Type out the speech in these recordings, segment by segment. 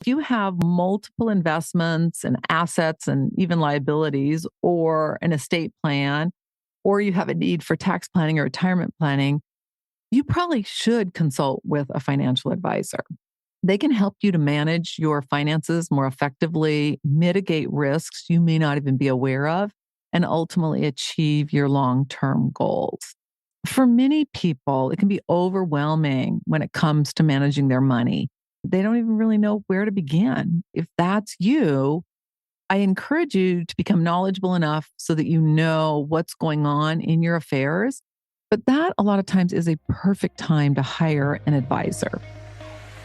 If you have multiple investments and assets and even liabilities, or an estate plan, or you have a need for tax planning or retirement planning, you probably should consult with a financial advisor. They can help you to manage your finances more effectively, mitigate risks you may not even be aware of, and ultimately achieve your long term goals. For many people, it can be overwhelming when it comes to managing their money. They don't even really know where to begin. If that's you, I encourage you to become knowledgeable enough so that you know what's going on in your affairs. But that a lot of times is a perfect time to hire an advisor.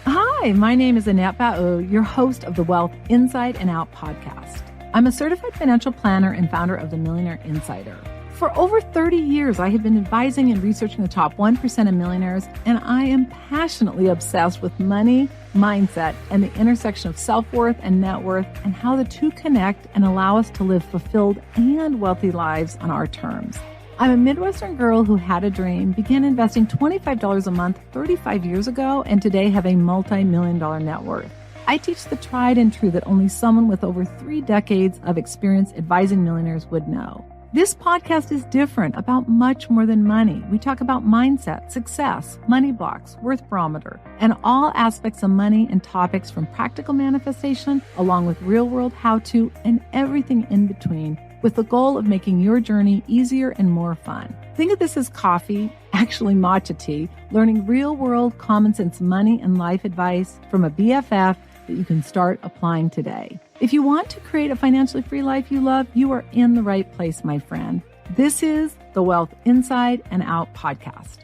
Hi, my name is Annette Ba'u, your host of the Wealth Inside and Out podcast. I'm a certified financial planner and founder of the Millionaire Insider. For over 30 years, I have been advising and researching the top 1% of millionaires, and I am passionately obsessed with money, mindset, and the intersection of self-worth and net worth, and how the two connect and allow us to live fulfilled and wealthy lives on our terms. I'm a Midwestern girl who had a dream, began investing $25 a month 35 years ago, and today have a multi-million-dollar net worth. I teach the tried and true that only someone with over 3 decades of experience advising millionaires would know. This podcast is different, about much more than money. We talk about mindset, success, money blocks, worth barometer, and all aspects of money and topics from practical manifestation, along with real-world how-to and everything in between, with the goal of making your journey easier and more fun. Think of this as coffee, actually matcha tea, learning real-world common sense money and life advice from a BFF that you can start applying today. If you want to create a financially free life you love, you are in the right place, my friend. This is the Wealth Inside and Out podcast.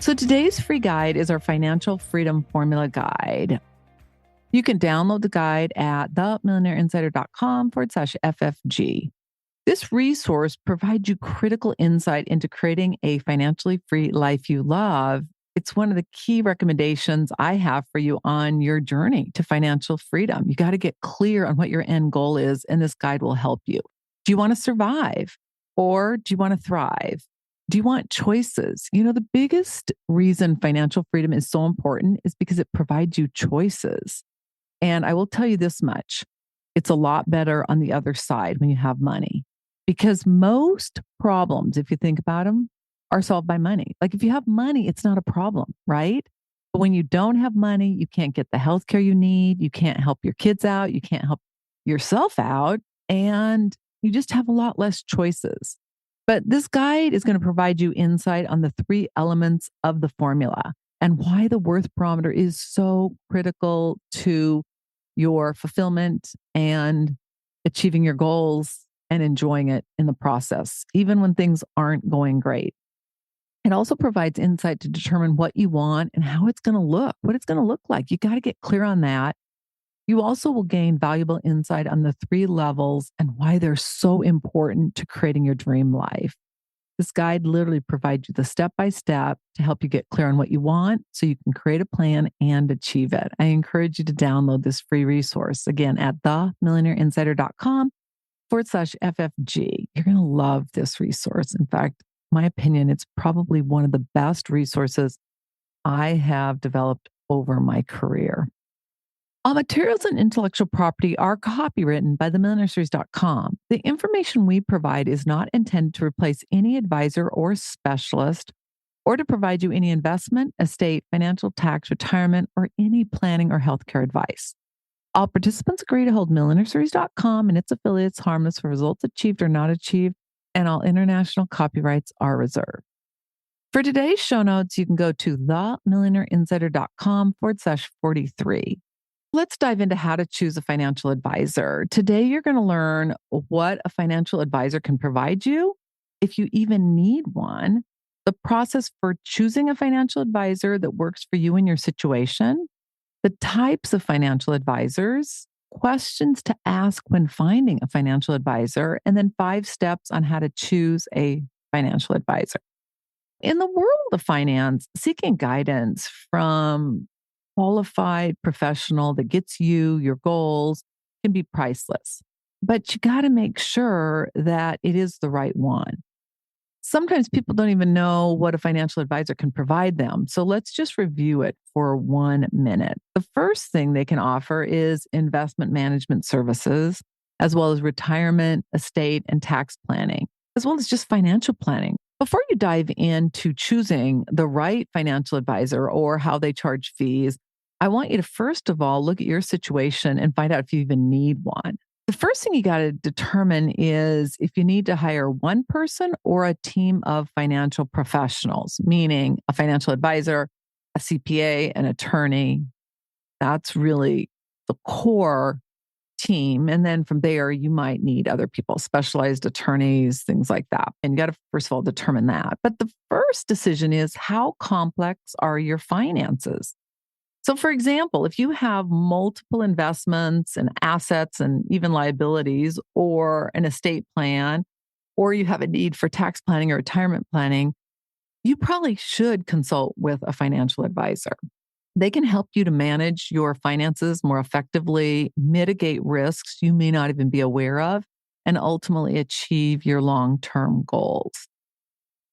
So today's free guide is our Financial Freedom Formula Guide. You can download the guide at themillionaireinsider.com/FFG. This resource provides you critical insight into creating a financially free life you love. It's one of the key recommendations I have for you on your journey to financial freedom. You got to get clear on what your end goal is, and this guide will help you. Do you want to survive, or do you want to thrive? Do you want choices? You know, the biggest reason financial freedom is so important is because it provides you choices. And I will tell you this much. It's a lot better on the other side when you have money, because most problems, if you think about them, are solved by money. Like if you have money, it's not a problem, right? But when you don't have money, you can't get the healthcare you need. You can't help your kids out. You can't help yourself out. And you just have a lot less choices. But this guide is going to provide you insight on the 3 elements of the formula and why the worth barometer is so critical to your fulfillment and achieving your goals and enjoying it in the process, even when things aren't going great. It also provides insight to determine what you want and how it's going to look, what it's going to look like. You got to get clear on that. You also will gain valuable insight on the 3 levels and why they're so important to creating your dream life. This guide literally provides you the step-by-step to help you get clear on what you want so you can create a plan and achieve it. I encourage you to download this free resource again at themillionaireinsider.com/FFG. You're going to love this resource. In fact, my opinion, it's probably one of the best resources I have developed over my career. All materials and intellectual property are copywritten by themillionaireseries.com. The information we provide is not intended to replace any advisor or specialist or to provide you any investment, estate, financial, tax, retirement, or any planning or healthcare advice. All participants agree to hold millionaireseries.com and its affiliates harmless for results achieved or not achieved, and all international copyrights are reserved. For today's show notes, you can go to themillionaireininsider.com/43. Let's dive into how to choose a financial advisor. Today, you're going to learn what a financial advisor can provide you, if you even need one, the process for choosing a financial advisor that works for you and your situation, the types of financial advisors, questions to ask when finding a financial advisor, and then 5 steps on how to choose a financial advisor. In the world of finance, seeking guidance from qualified professional that gets you your goals can be priceless, but you got to make sure that it is the right one. Sometimes people don't even know what a financial advisor can provide them. So let's just review it for 1 minute. The first thing they can offer is investment management services, as well as retirement, estate, and tax planning, as well as just financial planning. Before you dive into choosing the right financial advisor or how they charge fees, I want you to first of all look at your situation and find out if you even need one. The first thing you got to determine is if you need to hire one person or a team of financial professionals, meaning a financial advisor, a CPA, an attorney. That's really the core team. And then from there, you might need other people, specialized attorneys, things like that. And you got to, first of all, determine that. But the first decision is how complex are your finances? So, for example, if you have multiple investments and assets and even liabilities, or an estate plan, or you have a need for tax planning or retirement planning, you probably should consult with a financial advisor. They can help you to manage your finances more effectively, mitigate risks you may not even be aware of, and ultimately achieve your long term goals.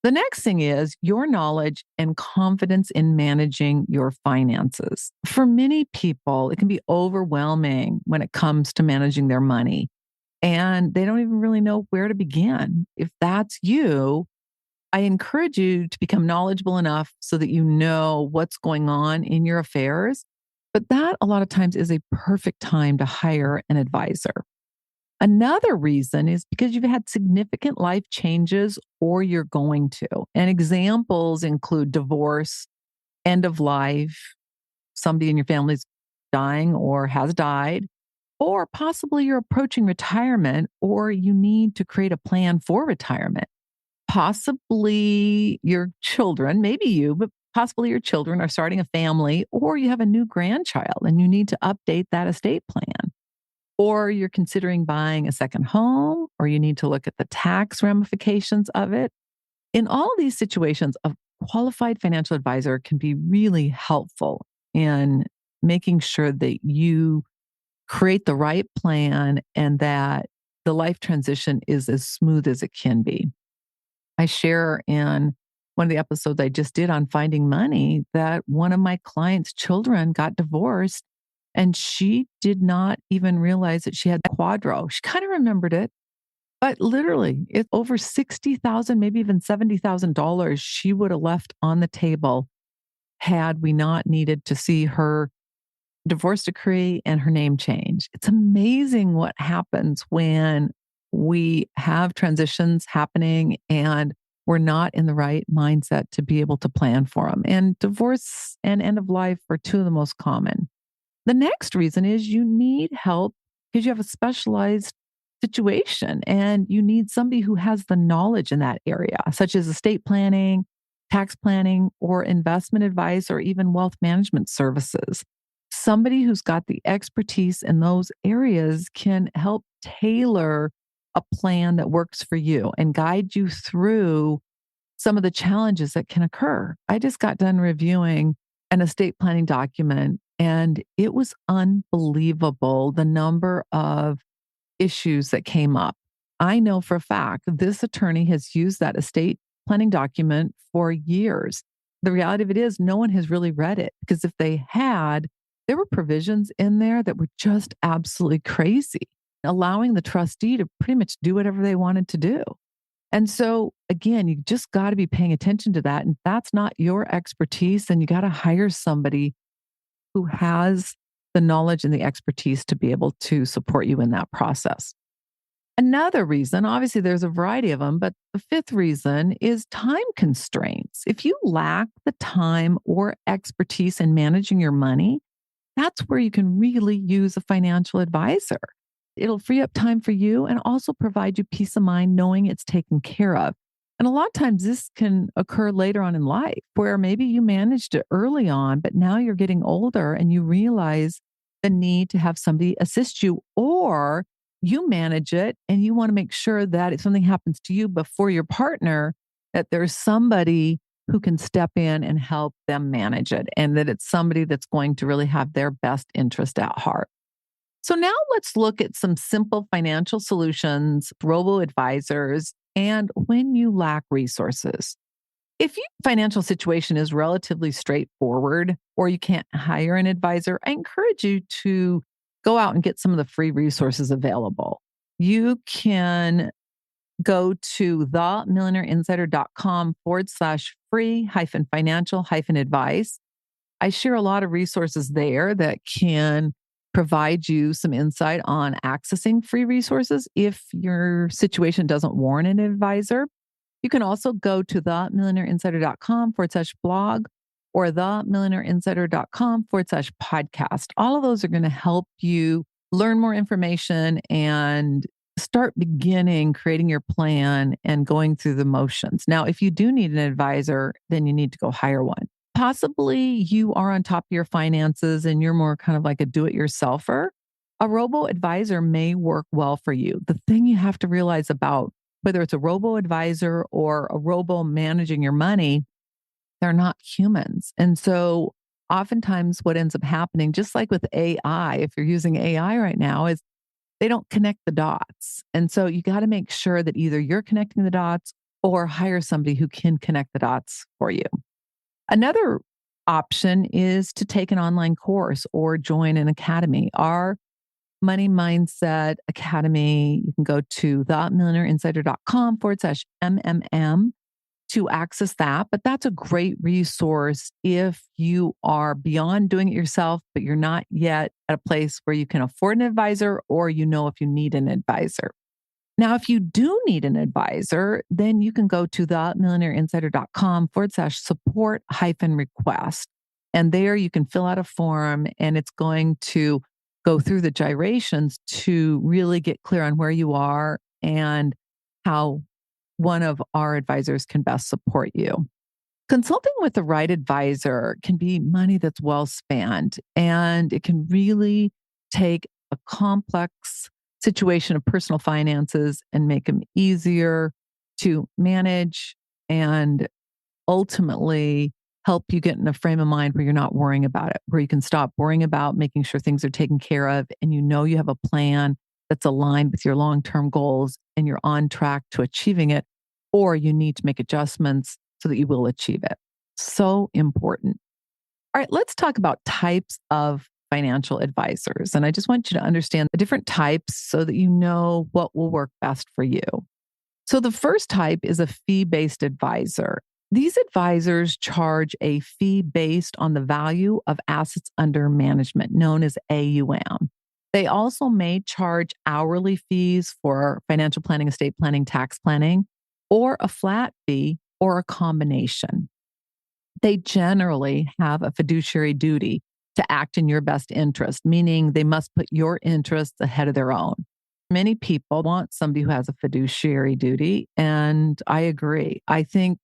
The next thing is your knowledge and confidence in managing your finances. For many people, it can be overwhelming when it comes to managing their money, and they don't even really know where to begin. If that's you, I encourage you to become knowledgeable enough so that you know what's going on in your affairs. But that a lot of times is a perfect time to hire an advisor. Another reason is because you've had significant life changes or you're going to. And examples include divorce, end of life, somebody in your family's dying or has died, or possibly you're approaching retirement or you need to create a plan for retirement. Possibly your children, maybe you, but possibly your children are starting a family, or you have a new grandchild and you need to update that estate plan, or you're considering buying a second home, or you need to look at the tax ramifications of it. In all of these situations, a qualified financial advisor can be really helpful in making sure that you create the right plan and that the life transition is as smooth as it can be. I share in one of the episodes I just did on finding money that one of my clients' children got divorced and she did not even realize that she had quadro. She kind of remembered it, but literally it's over 60,000, maybe even $70,000 she would have left on the table had we not needed to see her divorce decree and her name change. It's amazing what happens when we have transitions happening and we're not in the right mindset to be able to plan for them. And divorce and end of life are two of the most common. The next reason is you need help because you have a specialized situation and you need somebody who has the knowledge in that area, such as estate planning, tax planning, or investment advice, or even wealth management services. Somebody who's got the expertise in those areas can help tailor a plan that works for you and guide you through some of the challenges that can occur. I just got done reviewing an estate planning document and it was unbelievable the number of issues that came up. I know for a fact this attorney has used that estate planning document for years. The reality of it is, no one has really read it because if they had, there were provisions in there that were just absolutely crazy, allowing the trustee to pretty much do whatever they wanted to do. And so, again, you just got to be paying attention to that. And if that's not your expertise, then you got to hire somebody who has the knowledge and the expertise to be able to support you in that process. Another reason, obviously, there's a variety of them, but the fifth reason is time constraints. If you lack the time or expertise in managing your money, that's where you can really use a financial advisor. It'll free up time for you and also provide you peace of mind knowing it's taken care of. And a lot of times this can occur later on in life where maybe you managed it early on, but now you're getting older and you realize the need to have somebody assist you, or you manage it and you want to make sure that if something happens to you before your partner, that there's somebody who can step in and help them manage it and that it's somebody that's going to really have their best interest at heart. So now let's look at some simple financial solutions, robo advisors, and when you lack resources. If your financial situation is relatively straightforward or you can't hire an advisor, I encourage you to go out and get some of the free resources available. You can go to themillionaireinsider.com/free hyphen financial hyphen advice. I share a lot of resources there that can provide you some insight on accessing free resources if your situation doesn't warrant an advisor. You can also go to themillionaireinsider.com/blog or themillionaireinsider.com/podcast. All of those are going to help you learn more information and start beginning creating your plan and going through the motions. Now, if you do need an advisor, then you need to go hire one. Possibly you are on top of your finances and you're more kind of like a do it yourselfer. A robo advisor may work well for you. The thing you have to realize about whether it's a robo advisor or a robo managing your money, they're not humans. And so oftentimes what ends up happening, just like with AI, if you're using AI right now, is they don't connect the dots. And so you got to make sure that either you're connecting the dots or hire somebody who can connect the dots for you. Another option is to take an online course or join an academy. Our Money Mindset Academy, you can go to themillionaireinsider.com/MMM to access that. But that's a great resource if you are beyond doing it yourself, but you're not yet at a place where you can afford an advisor or you know if you need an advisor. Now, if you do need an advisor, then you can go to themillionaireinsider.com/support hyphen request. And there you can fill out a form and it's going to go through the gyrations to really get clear on where you are and how one of our advisors can best support you. Consulting with the right advisor can be money that's well spent, and it can really take a complex situation of personal finances and make them easier to manage and ultimately help you get in a frame of mind where you're not worrying about it, where you can stop worrying about making sure things are taken care of and you know you have a plan that's aligned with your long-term goals and you're on track to achieving it, or you need to make adjustments so that you will achieve it. So important. All right, let's talk about types of financial advisors. And I just want you to understand the different types so that you know what will work best for you. So the first type is a fee-based advisor. These advisors charge a fee based on the value of assets under management, known as AUM. They also may charge hourly fees for financial planning, estate planning, tax planning, or a flat fee or a combination. They generally have a fiduciary duty to act in your best interest, meaning they must put your interests ahead of their own. Many people want somebody who has a fiduciary duty, and I agree. I think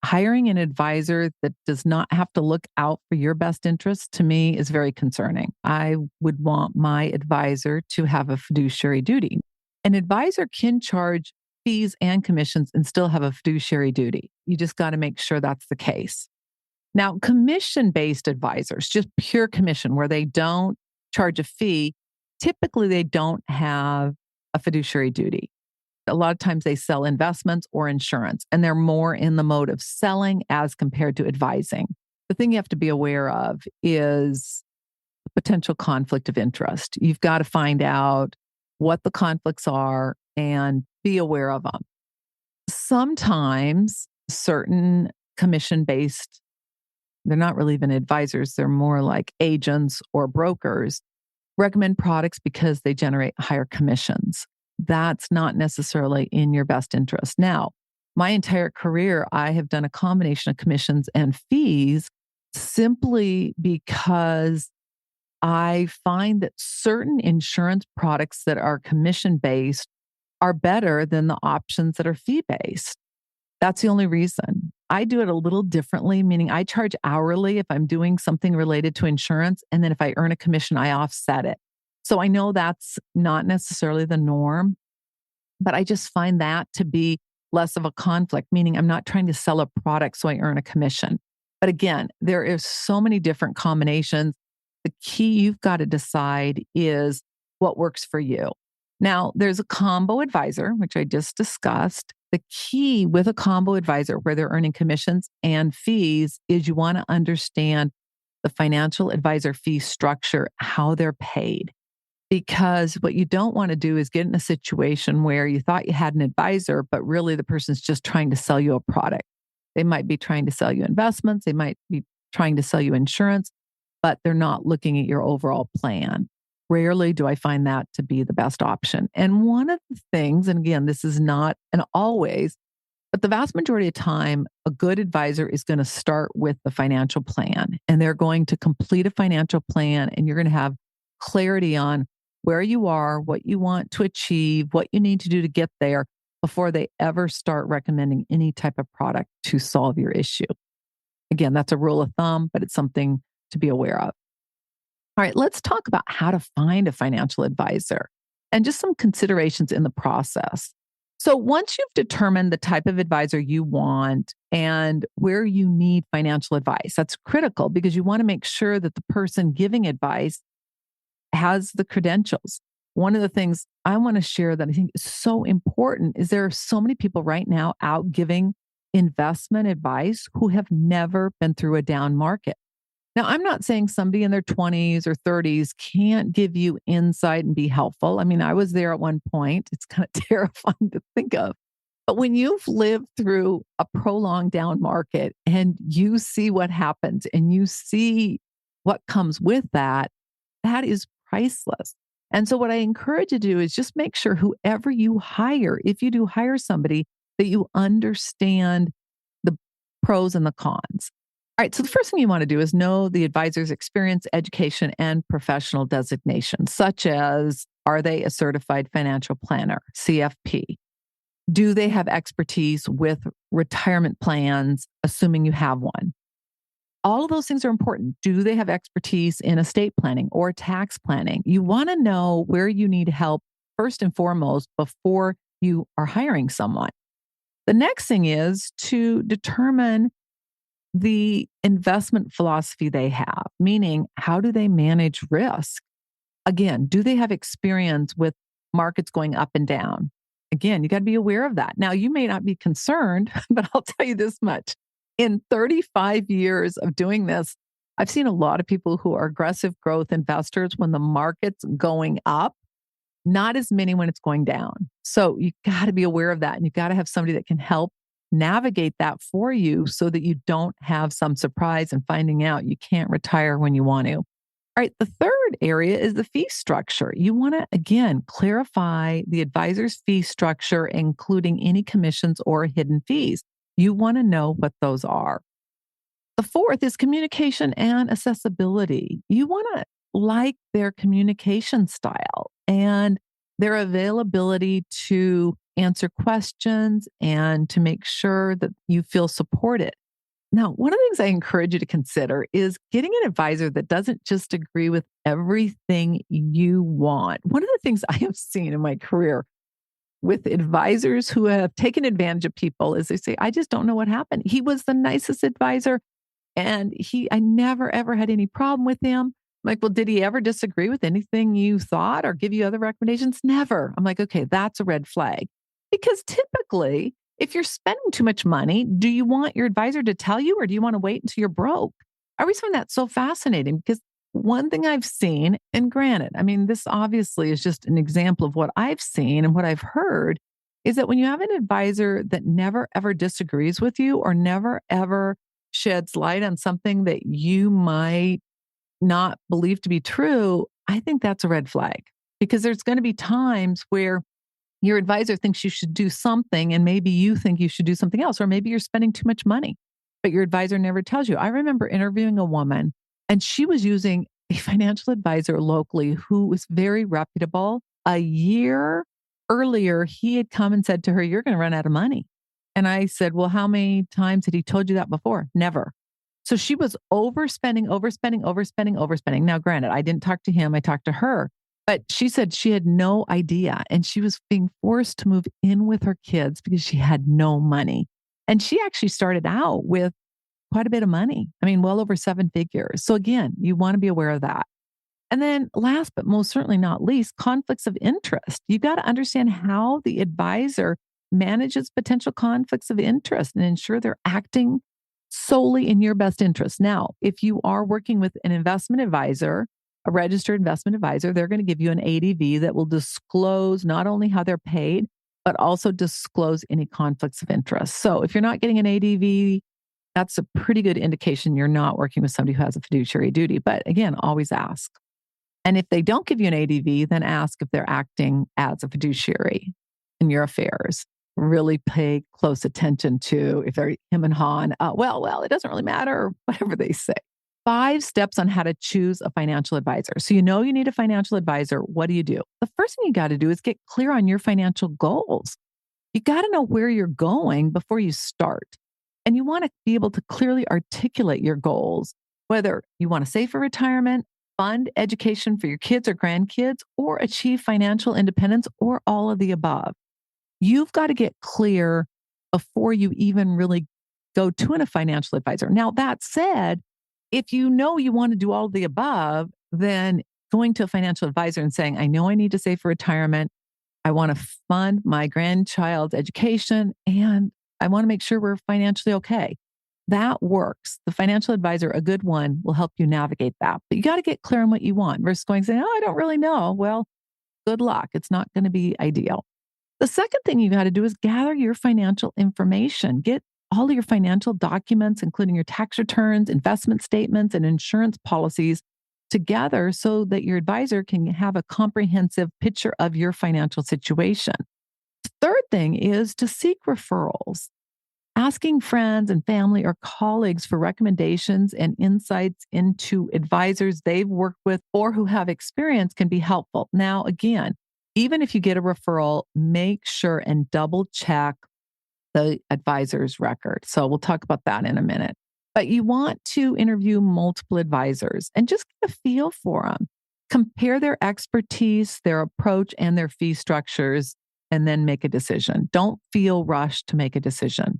hiring an advisor that does not have to look out for your best interest to me is very concerning. I would want my advisor to have a fiduciary duty. An advisor can charge fees and commissions and still have a fiduciary duty. You just got to make sure that's the case. Now, commission-based advisors, just pure commission where they don't charge a fee, typically they don't have a fiduciary duty. A lot of times they sell investments or insurance, and they're more in the mode of selling as compared to advising. The thing you have to be aware of is the potential conflict of interest. You've got to find out what the conflicts are and be aware of them. Sometimes certain commission-based, they're not really even advisors, they're more like agents or brokers, recommend products because they generate higher commissions. That's not necessarily in your best interest. Now, my entire career, I have done a combination of commissions and fees simply because I find that certain insurance products that are commission based are better than the options that are fee based. That's the only reason. I do it a little differently, meaning I charge hourly if I'm doing something related to insurance. And then if I earn a commission, I offset it. So I know that's not necessarily the norm, but I just find that to be less of a conflict, meaning I'm not trying to sell a product so I earn a commission. But again, there is so many different combinations. The key you've got to decide is what works for you. Now, there's a combo advisor, which I just discussed. The key with a combo advisor where they're earning commissions and fees is you want to understand the financial advisor fee structure, how they're paid. Because what you don't want to do is get in a situation where you thought you had an advisor, but really the person's just trying to sell you a product. They might be trying to sell you investments, they might be trying to sell you insurance, but they're not looking at your overall plan. Rarely do I find that to be the best option. And one of the things, and again, this is not an always, but the vast majority of time, a good advisor is going to start with the financial plan and they're going to complete a financial plan and you're going to have clarity on where you are, what you want to achieve, what you need to do to get there before they ever start recommending any type of product to solve your issue. Again, that's a rule of thumb, but it's something to be aware of. All right, let's talk about how to find a financial advisor and just some considerations in the process. So, once you've determined the type of advisor you want and where you need financial advice, that's critical because you want to make sure that the person giving advice has the credentials. One of the things I want to share that I think is so important is there are so many people right now out giving investment advice who have never been through a down market. Now, I'm not saying somebody in their 20s or 30s can't give you insight and be helpful. I mean, I was there at one point. It's kind of terrifying to think of. But when you've lived through a prolonged down market and you see what happens and you see what comes with that, that is priceless. And so, what I encourage you to do is just make sure whoever you hire, if you do hire somebody, that you understand the pros and the cons. All right. So the first thing you want to do is know the advisor's experience, education, and professional designation, such as are they a certified financial planner, CFP? Do they have expertise with retirement plans, assuming you have one? All of those things are important. Do they have expertise in estate planning or tax planning? You want to know where you need help first and foremost before you are hiring someone. The next thing is to determine the investment philosophy they have, meaning how do they manage risk? Again, do they have experience with markets going up and down? Again, you got to be aware of that. Now, you may not be concerned, but I'll tell you this much. In 35 years of doing this, I've seen a lot of people who are aggressive growth investors when the market's going up, not as many when it's going down. So you got to be aware of that. And you got to have somebody that can help navigate that for you so that you don't have some surprise and finding out you can't retire when you want to. All right. The third area is the fee structure. You want to, again, clarify the advisor's fee structure, including any commissions or hidden fees. You want to know what those are. The fourth is communication and accessibility. You want to like their communication style and their availability to answer questions and to make sure that you feel supported. Now, one of the things I encourage you to consider is getting an advisor that doesn't just agree with everything you want. One of the things I have seen in my career with advisors who have taken advantage of people is they say, I just don't know what happened. He was the nicest advisor and I never ever had any problem with him. I'm like, well, did he ever disagree with anything you thought or give you other recommendations? Never. I'm like, okay, that's a red flag. Because typically, if you're spending too much money, do you want your advisor to tell you or do you want to wait until you're broke? I always find that so fascinating because one thing I've seen, and granted, I mean, this obviously is just an example of what I've seen and what I've heard, is that when you have an advisor that never ever disagrees with you or never ever sheds light on something that you might not believe to be true, I think that's a red flag because there's going to be times where your advisor thinks you should do something and maybe you think you should do something else, or maybe you're spending too much money, but your advisor never tells you. I remember interviewing a woman and she was using a financial advisor locally who was very reputable. A year earlier, he had come and said to her, you're going to run out of money. And I said, well, how many times had he told you that before? Never. So she was overspending, overspending, overspending, overspending. Now, granted, I didn't talk to him, I talked to her. But she said she had no idea and she was being forced to move in with her kids because she had no money. And she actually started out with quite a bit of money. I mean, well over 7 figures. So again, you want to be aware of that. And then last but most certainly not least, conflicts of interest. You got to understand how the advisor manages potential conflicts of interest and ensure they're acting solely in your best interest. Now, if you are working with an investment advisor, a registered investment advisor, they're going to give you an ADV that will disclose not only how they're paid, but also disclose any conflicts of interest. So if you're not getting an ADV, that's a pretty good indication you're not working with somebody who has a fiduciary duty. But again, always ask. And if they don't give you an ADV, then ask if they're acting as a fiduciary in your affairs. Really pay close attention to if they're him and Han. Well, it doesn't really matter, whatever they say. 5 steps on how to choose a financial advisor. So you know you need a financial advisor. What do? The first thing you got to do is get clear on your financial goals. You got to know where you're going before you start. And you want to be able to clearly articulate your goals, whether you want to save for retirement, fund education for your kids or grandkids, or achieve financial independence, or all of the above. You've got to get clear before you even really go to a financial advisor. Now, that said, if you know you want to do all of the above, then going to a financial advisor and saying, I know I need to save for retirement. I want to fund my grandchild's education, and I want to make sure we're financially okay. That works. The financial advisor, a good one, will help you navigate that. But you got to get clear on what you want versus going saying, I don't really know. Well, good luck. It's not going to be ideal. The second thing you got to do is gather your financial information. Get all of your financial documents, including your tax returns, investment statements, and insurance policies together so that your advisor can have a comprehensive picture of your financial situation. The third thing is to seek referrals. Asking friends and family or colleagues for recommendations and insights into advisors they've worked with or who have experience can be helpful. Now, again, even if you get a referral, make sure and double check the advisor's record. So we'll talk about that in a minute. But you want to interview multiple advisors and just get a feel for them. Compare their expertise, their approach, and their fee structures, and then make a decision. Don't feel rushed to make a decision.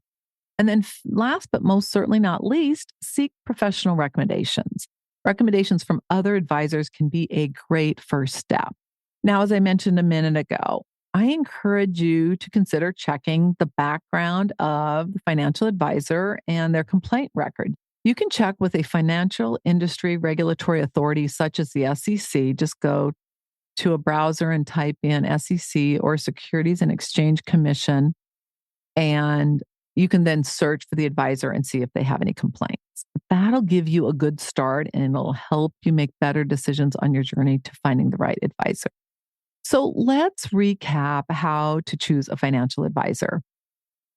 And then last but most certainly not least, seek professional recommendations. Recommendations from other advisors can be a great first step. Now, as I mentioned a minute ago, I encourage you to consider checking the background of the financial advisor and their complaint record. You can check with a financial industry regulatory authority such as the SEC. Just go to a browser and type in SEC or Securities and Exchange Commission, and you can then search for the advisor and see if they have any complaints. That'll give you a good start, and it'll help you make better decisions on your journey to finding the right advisor. So let's recap how to choose a financial advisor.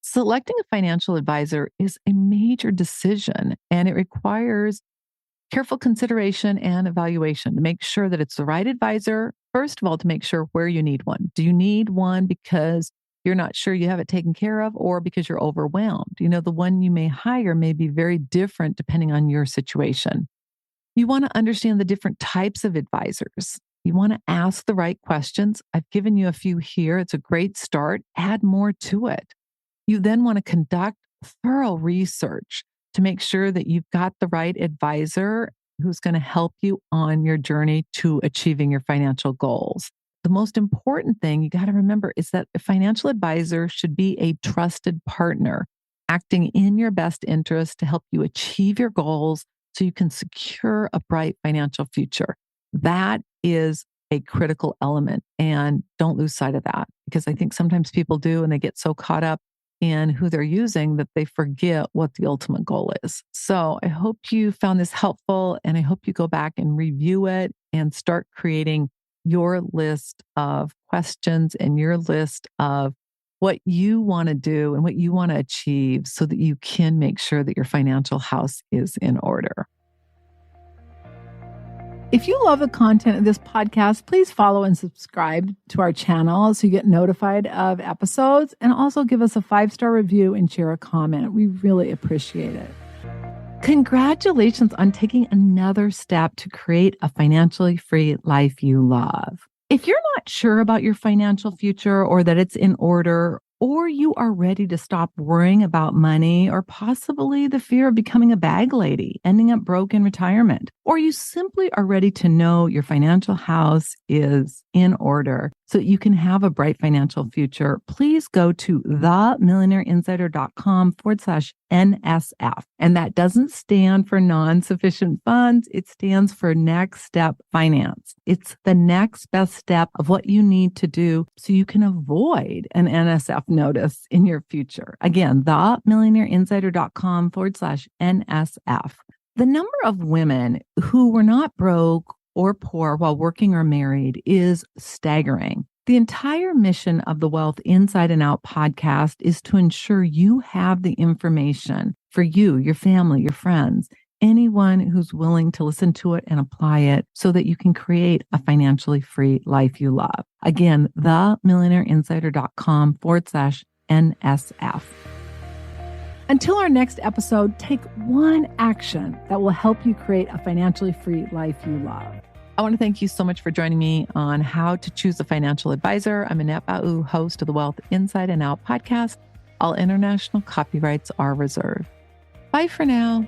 Selecting a financial advisor is a major decision, and it requires careful consideration and evaluation to make sure that it's the right advisor. First of all, to make sure where you need one. Do you need one because you're not sure you have it taken care of, or because you're overwhelmed? The one you may hire may be very different depending on your situation. You want to understand the different types of advisors. You want to ask the right questions. I've given you a few here. It's a great start. Add more to it. You then want to conduct thorough research to make sure that you've got the right advisor who's going to help you on your journey to achieving your financial goals. The most important thing you got to remember is that a financial advisor should be a trusted partner, acting in your best interest to help you achieve your goals so you can secure a bright financial future. That is a critical element, and don't lose sight of that, because I think sometimes people do, and they get so caught up in who they're using that they forget what the ultimate goal is. So I hope you found this helpful, and I hope you go back and review it and start creating your list of questions and your list of what you want to do and what you want to achieve so that you can make sure that your financial house is in order. If you love the content of this podcast, please follow and subscribe to our channel so you get notified of episodes, and also give us a 5-star review and share a comment. We really appreciate it. Congratulations on taking another step to create a financially free life you love. If you're not sure about your financial future or that it's in order, or you are ready to stop worrying about money or possibly the fear of becoming a bag lady, ending up broke in retirement, or you simply are ready to know your financial house is in order so that you can have a bright financial future, please go to themillionaireinsider.com/NSF. And that doesn't stand for non-sufficient funds. It stands for next step finance. It's the next best step of what you need to do so you can avoid an NSF notice in your future. Again, themillionaireinsider.com/NSF. The number of women who were not broke or poor while working or married is staggering. The entire mission of the Wealth Inside and Out podcast is to ensure you have the information for you, your family, your friends, anyone who's willing to listen to it and apply it so that you can create a financially free life you love. Again, themillionaireinsider.com/NSF. Until our next episode, take one action that will help you create a financially free life you love. I want to thank you so much for joining me on How to Choose a Financial Advisor. I'm Annette Bau, host of the Wealth Inside and Out podcast. All international copyrights are reserved. Bye for now.